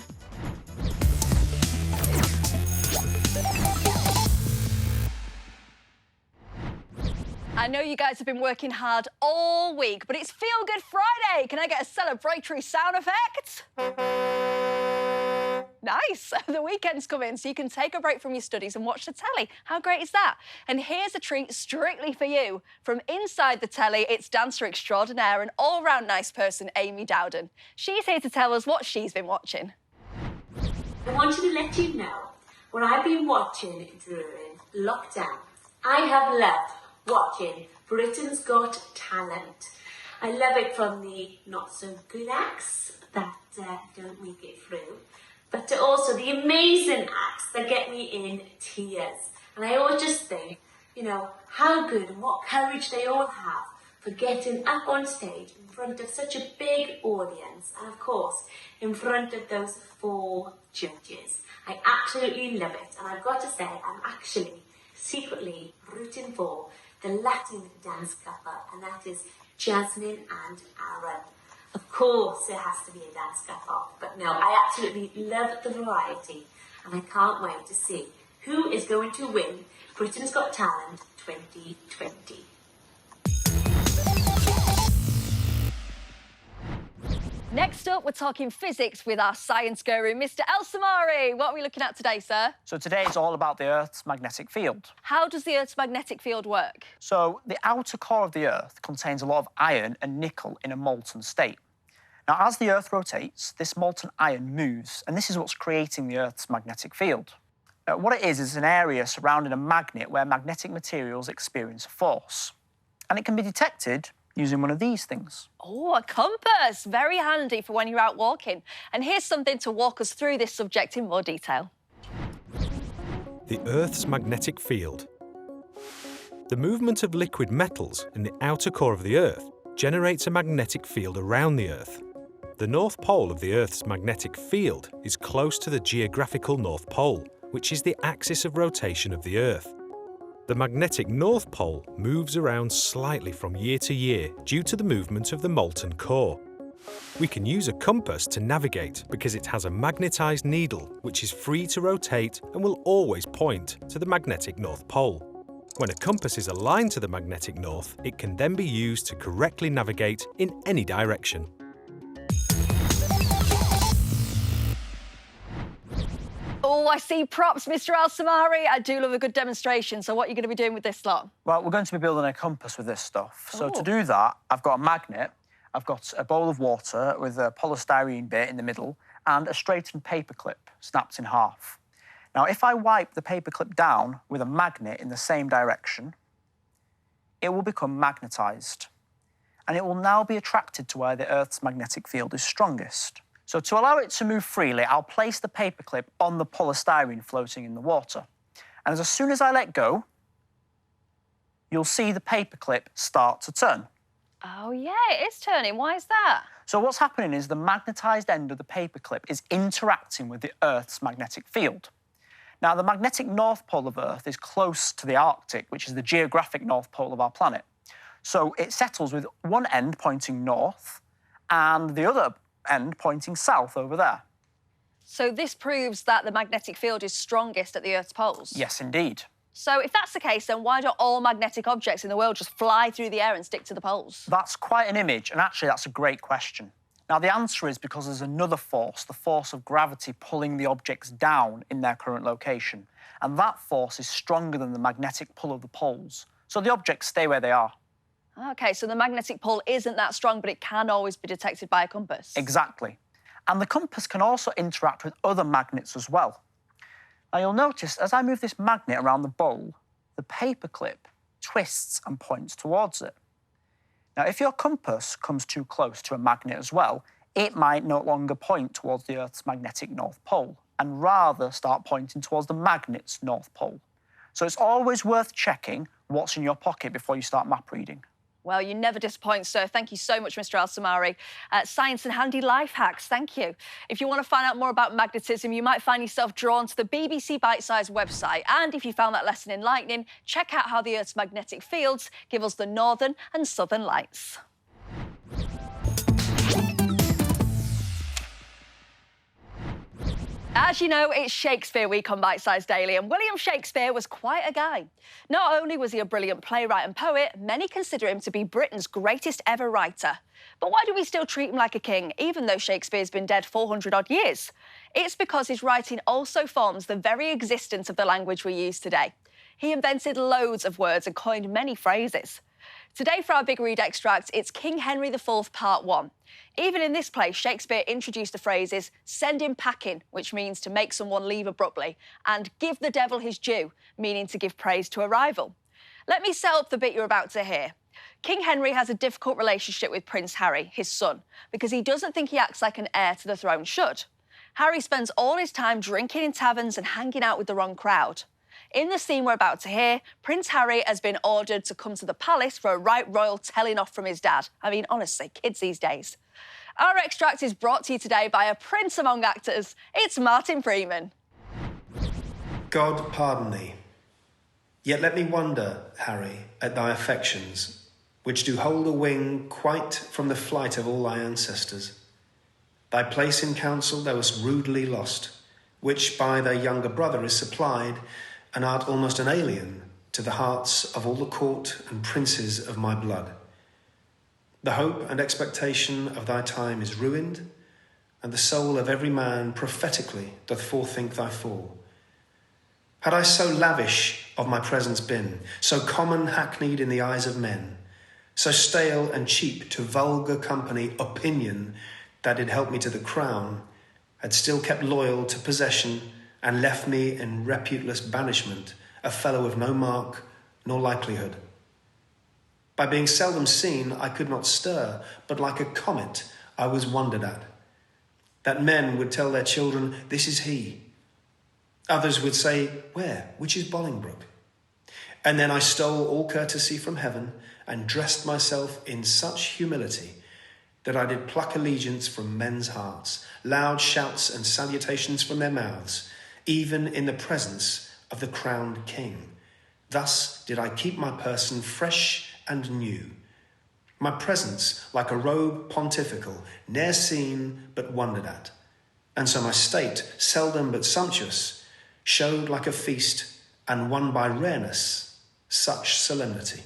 I know you guys have been working hard all week, but it's Feel Good Friday. Can I get a celebratory sound effect? Nice. The weekend's come in, so you can take a break from your studies and watch the telly. How great is that? And here's a treat strictly for you. From inside the telly, it's dancer extraordinaire and all-round nice person, Amy Dowden. She's here to tell us what she's been watching. I wanted to let you know what I've been watching during lockdown. I have loved watching Britain's Got Talent. I love it from the not-so-good acts that don't make it through, but to also the amazing acts that get me in tears. And I always just think, you know, how good and what courage they all have for getting up on stage in front of such a big audience, and of course, in front of those 4 judges. I absolutely love it, and I've got to say, I'm actually secretly rooting for the Latin dance couple, and that is Jasmine and Aaron. Of course, it has to be a dance couple, but no, I absolutely love the variety, and I can't wait to see who is going to win Britain's Got Talent 2020. Next up, we're talking physics with our science guru, Mr. El Samari. What are we looking at today, sir? So today is all about the Earth's magnetic field. How does the Earth's magnetic field work? So the outer core of the Earth contains a lot of iron and nickel in a molten state. Now, as the Earth rotates, this molten iron moves, and this is what's creating the Earth's magnetic field. What it is an area surrounding a magnet where magnetic materials experience a force. And it can be detected using one of these things. Oh, a compass. Very handy for when you're out walking. And here's something to walk us through this subject in more detail. The Earth's magnetic field. The movement of liquid metals in the outer core of the Earth generates a magnetic field around the Earth. The North Pole of the Earth's magnetic field is close to the geographical North Pole, which is the axis of rotation of the Earth. The magnetic North Pole moves around slightly from year to year due to the movement of the molten core. We can use a compass to navigate because it has a magnetised needle which is free to rotate and will always point to the magnetic North Pole. When a compass is aligned to the magnetic north, it can then be used to correctly navigate in any direction. Oh, I see props, Mr. El Samari. I do love a good demonstration. So what are you going to be doing with this lot? Well, we're going to be building a compass with this stuff. So to do that, I've got a magnet, I've got a bowl of water with a polystyrene bit in the middle and a straightened paper clip snapped in half. Now, if I wipe the paper clip down with a magnet in the same direction, it will become magnetised. And it will now be attracted to where the Earth's magnetic field is strongest. So to allow it to move freely, I'll place the paperclip on the polystyrene floating in the water. And as soon as I let go, you'll see the paperclip start to turn. Oh, yeah, it is turning. Why is that? So what's happening is the magnetised end of the paperclip is interacting with the Earth's magnetic field. Now, the magnetic North Pole of Earth is close to the Arctic, which is the geographic North Pole of our planet. So it settles with one end pointing north and the other end pointing south over there. So this proves that the magnetic field is strongest at the Earth's poles? Yes, indeed. So if that's the case, then why don't all magnetic objects in the world just fly through the air and stick to the poles? That's quite an image, and actually that's a great question. Now, the answer is because there's another force, the force of gravity, pulling the objects down in their current location. And that force is stronger than the magnetic pull of the poles. So the objects stay where they are. OK, so the magnetic pull isn't that strong, but it can always be detected by a compass. Exactly. And the compass can also interact with other magnets as well. Now, you'll notice as I move this magnet around the bowl, the paperclip twists and points towards it. Now, if your compass comes too close to a magnet as well, it might no longer point towards the Earth's magnetic North Pole and rather start pointing towards the magnet's North Pole. So it's always worth checking what's in your pocket before you start map reading. Well, you never disappoint, sir. Thank you so much, Mr. Al-Samari. Science and handy life hacks, thank you. If you want to find out more about magnetism, you might find yourself drawn to the BBC Bitesize website. And if you found that lesson enlightening, check out how the Earth's magnetic fields give us the northern and southern lights. As you know, it's Shakespeare Week on Bitesize Daily, and William Shakespeare was quite a guy. Not only was he a brilliant playwright and poet, many consider him to be Britain's greatest ever writer. But why do we still treat him like a king, even though Shakespeare's been dead 400-odd years? It's because his writing also forms the very existence of the language we use today. He invented loads of words and coined many phrases. Today, for our big read extract, it's King Henry IV, Part 1. Even in this play, Shakespeare introduced the phrases send him packing, which means to make someone leave abruptly, and give the devil his due, meaning to give praise to a rival. Let me set up the bit you're about to hear. King Henry has a difficult relationship with Prince Harry, his son, because he doesn't think he acts like an heir to the throne should. Harry spends all his time drinking in taverns and hanging out with the wrong crowd. In the scene we're about to hear, Prince Harry has been ordered to come to the palace for a right royal telling off from his dad. I mean, honestly, kids these days. Our extract is brought to you today by a prince among actors. It's Martin Freeman. God pardon thee. Yet let me wonder, Harry, at thy affections, which do hold a wing quite from the flight of all thy ancestors. Thy place in council thou wast rudely lost, which by thy younger brother is supplied, and art almost an alien to the hearts of all the court and princes of my blood. The hope and expectation of thy time is ruined, and the soul of every man prophetically doth forethink thy fall. Had I so lavish of my presence been, so common hackneyed in the eyes of men, so stale and cheap to vulgar company opinion that did help me to the crown, had still kept loyal to possession and left me in reputeless banishment, a fellow of no mark nor likelihood. By being seldom seen, I could not stir, but like a comet I was wondered at. That men would tell their children, this is he. Others would say, where? Which is Bolingbroke? And then I stole all courtesy from heaven and dressed myself in such humility that I did pluck allegiance from men's hearts, loud shouts and salutations from their mouths, even in the presence of the crowned king. Thus did I keep my person fresh and new, my presence like a robe pontifical, ne'er seen but wondered at. And so my state, seldom but sumptuous, showed like a feast and won by rareness such solemnity.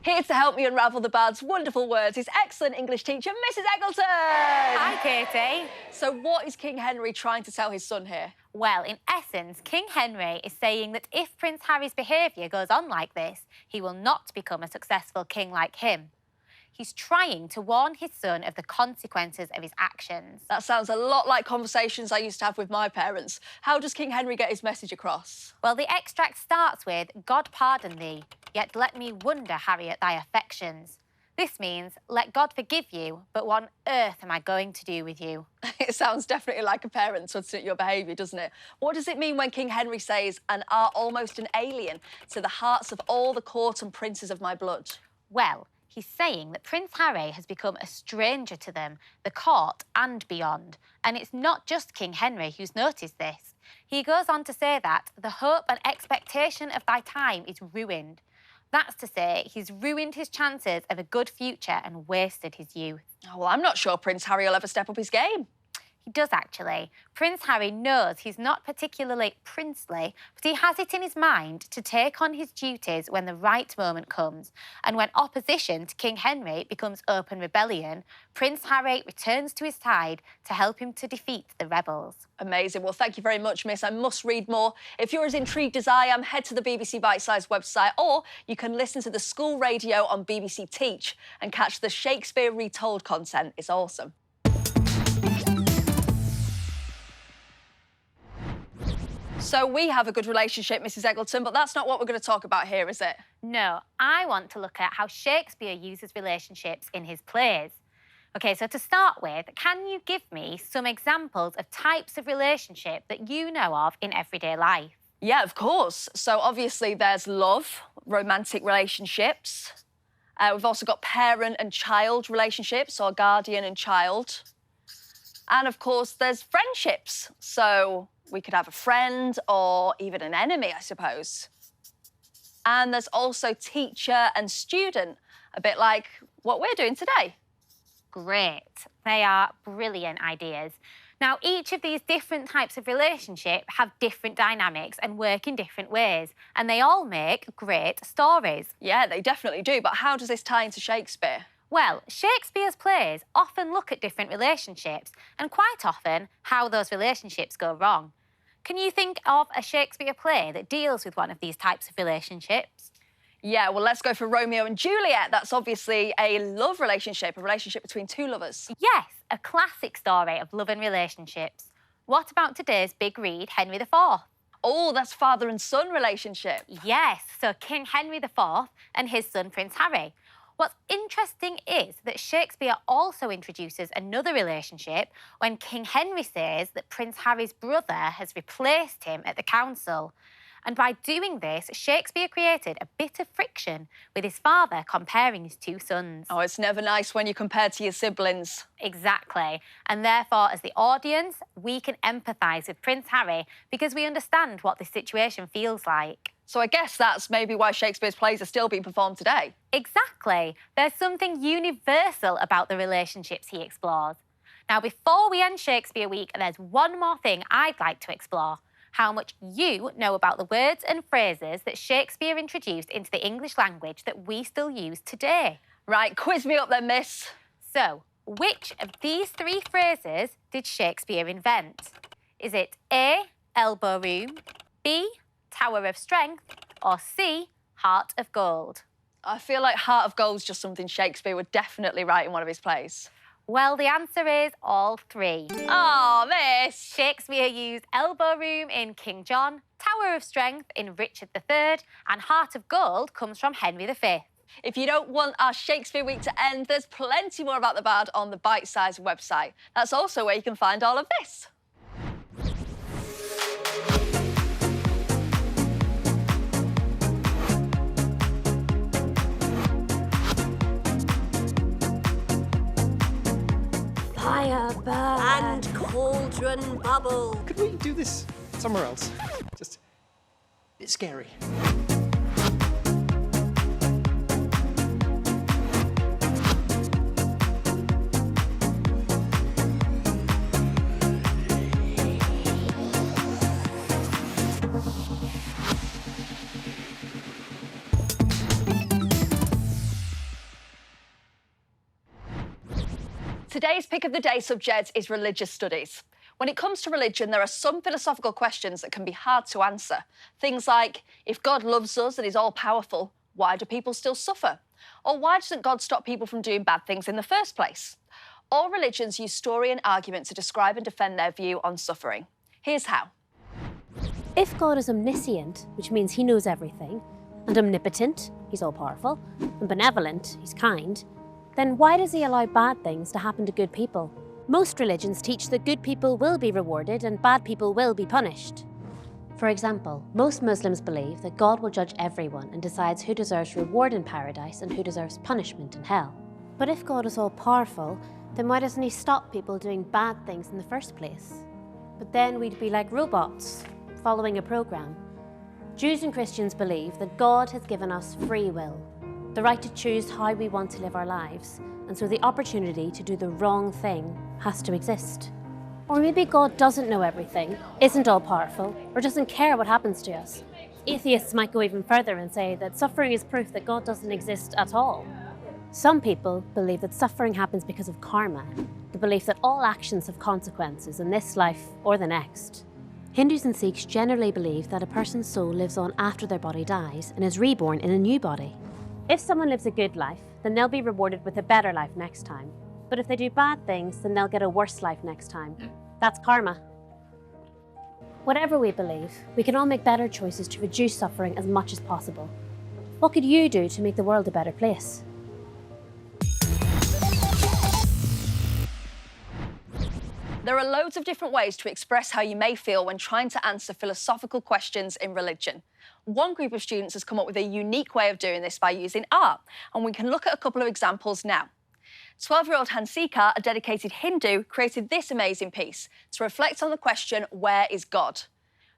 Here to help me unravel the bad's wonderful words is excellent English teacher, Mrs. Eggleton. Hi, Katie. So what is King Henry trying to tell his son here? Well, in essence, King Henry is saying that if Prince Harry's behaviour goes on like this, he will not become a successful king like him. He's trying to warn his son of the consequences of his actions. That sounds a lot like conversations I used to have with my parents. How does King Henry get his message across? Well, the extract starts with, God pardon thee, yet let me wonder, Harry, at thy affections. This means, let God forgive you, but what on earth am I going to do with you? It sounds definitely like a parent sorting out your behaviour, doesn't it? What does it mean when King Henry says, and art almost an alien to the hearts of all the court and princes of my blood? Well, he's saying that Prince Harry has become a stranger to them, the court and beyond. And it's not just King Henry who's noticed this. He goes on to say that the hope and expectation of thy time is ruined. That's to say, he's ruined his chances of a good future and wasted his youth. Oh, well, I'm not sure Prince Harry will ever step up his game. He does, actually. Prince Harry knows he's not particularly princely, but he has it in his mind to take on his duties when the right moment comes. And when opposition to King Henry becomes open rebellion, Prince Harry returns to his side to help him to defeat the rebels. Amazing. Well, thank you very much, Miss. I must read more. If you're as intrigued as I am, head to the BBC Bitesize website, or you can listen to the school radio on BBC Teach and catch the Shakespeare Retold content. It's awesome. So we have a good relationship, Mrs. Eggleton, but that's not what we're going to talk about here, is it? No, I want to look at how Shakespeare uses relationships in his plays. OK, so to start with, can you give me some examples of types of relationship that you know of in everyday life? Yeah, of course. So obviously there's love, romantic relationships. We've also got parent and child relationships, or guardian and child. And of course there's friendships. So we could have a friend or even an enemy, I suppose. And there's also teacher and student, a bit like what we're doing today. Great. They are brilliant ideas. Now, each of these different types of relationship have different dynamics and work in different ways, and they all make great stories. Yeah, they definitely do, but how does this tie into Shakespeare? Well, Shakespeare's plays often look at different relationships, and quite often how those relationships go wrong. Can you think of a Shakespeare play that deals with one of these types of relationships? Yeah, well, let's go for Romeo and Juliet. That's obviously a love relationship, a relationship between two lovers. Yes, a classic story of love and relationships. What about today's big read, Henry IV? Oh, that's father and son relationship. Yes, so King Henry IV and his son Prince Harry. What's interesting is that Shakespeare also introduces another relationship when King Henry says that Prince Harry's brother has replaced him at the council. And by doing this, Shakespeare created a bit of friction with his father comparing his two sons. Oh, it's never nice when you compare to your siblings. Exactly. And therefore, as the audience, we can empathise with Prince Harry because we understand what this situation feels like. So I guess that's maybe why Shakespeare's plays are still being performed today. Exactly. There's something universal about the relationships he explores. Now, before we end Shakespeare Week, there's one more thing I'd like to explore. How much you know about the words and phrases that Shakespeare introduced into the English language that we still use today. Right, quiz me up then, miss. So, which of these three phrases did Shakespeare invent? Is it A, elbow room, B, Tower of Strength, or C, Heart of Gold? I feel like Heart of Gold's just something Shakespeare would definitely write in one of his plays. Well, the answer is all three. Oh, miss! Shakespeare used elbow room in King John, Tower of Strength in Richard III, and Heart of Gold comes from Henry V. If you don't want our Shakespeare Week to end, there's plenty more about the bard on the Bitesize website. That's also where you can find all of this. Firebird. And cauldron bubble. Could we do this somewhere else? Just... it's scary. Today's pick of the day subject is religious studies. When it comes to religion, there are some philosophical questions that can be hard to answer. Things like, if God loves us and is all-powerful, why do people still suffer? Or why doesn't God stop people from doing bad things in the first place? All religions use story and argument to describe and defend their view on suffering. Here's how. If God is omniscient, which means he knows everything, and omnipotent, he's all-powerful, and benevolent, he's kind, then why does he allow bad things to happen to good people? Most religions teach that good people will be rewarded and bad people will be punished. For example, most Muslims believe that God will judge everyone and decides who deserves reward in paradise and who deserves punishment in hell. But if God is all-powerful, then why doesn't he stop people doing bad things in the first place? But then we'd be like robots, following a program. Jews and Christians believe that God has given us free will, the right to choose how we want to live our lives, and so the opportunity to do the wrong thing has to exist. Or maybe God doesn't know everything, isn't all-powerful, or doesn't care what happens to us. Atheists might go even further and say that suffering is proof that God doesn't exist at all. Some people believe that suffering happens because of karma, the belief that all actions have consequences in this life or the next. Hindus and Sikhs generally believe that a person's soul lives on after their body dies and is reborn in a new body. If someone lives a good life, then they'll be rewarded with a better life next time. But if they do bad things, then they'll get a worse life next time. That's karma. Whatever we believe, we can all make better choices to reduce suffering as much as possible. What could you do to make the world a better place? There are loads of different ways to express how you may feel when trying to answer philosophical questions in religion. One group of students has come up with a unique way of doing this by using art, and we can look at a couple of examples now. 12-year-old Hansika, a dedicated Hindu, created this amazing piece to reflect on the question, where is God?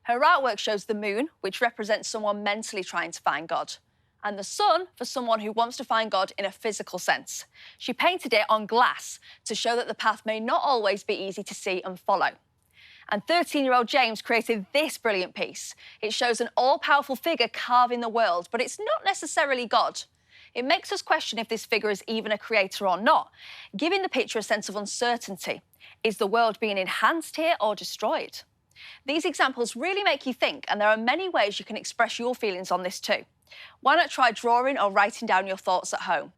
Her artwork shows the moon, which represents someone mentally trying to find God, and the sun for someone who wants to find God in a physical sense. She painted it on glass to show that the path may not always be easy to see and follow. And 13-year-old James created this brilliant piece. It shows an all-powerful figure carving the world, but it's not necessarily God. It makes us question if this figure is even a creator or not, giving the picture a sense of uncertainty. Is the world being enhanced here or destroyed? These examples really make you think, and there are many ways you can express your feelings on this too. Why not try drawing or writing down your thoughts at home?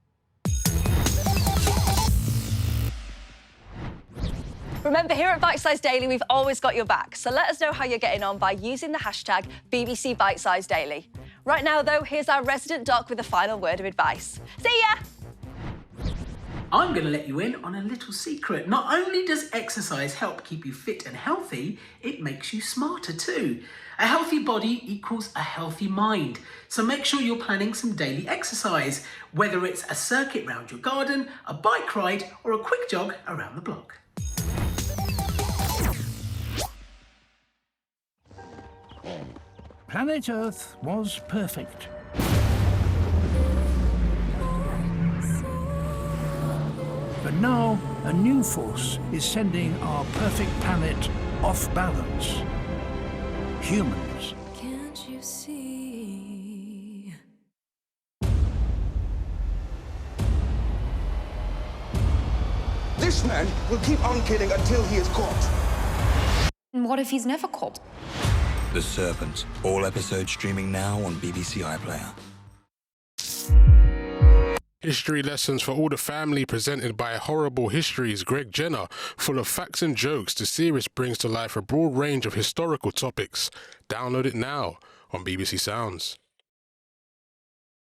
Remember, here at Bitesize Daily, we've always got your back, so let us know how you're getting on by using the hashtag BBC Bitesize Daily. Right now, though, here's our resident doc with a final word of advice. See ya! I'm going to let you in on a little secret. Not only does exercise help keep you fit and healthy, it makes you smarter too. A healthy body equals a healthy mind. So make sure you're planning some daily exercise, whether it's a circuit round your garden, a bike ride, or a quick jog around the block. Planet Earth was perfect. But now, a new force is sending our perfect planet off balance. Humans. Can't you see? This man will keep on killing until he is caught. And what if he's never caught? The Serpent. All episodes streaming now on BBC iPlayer. History lessons for all the family presented by Horrible Histories Greg Jenner. Full of facts and jokes, the series brings to life a broad range of historical topics. Download it now on BBC Sounds.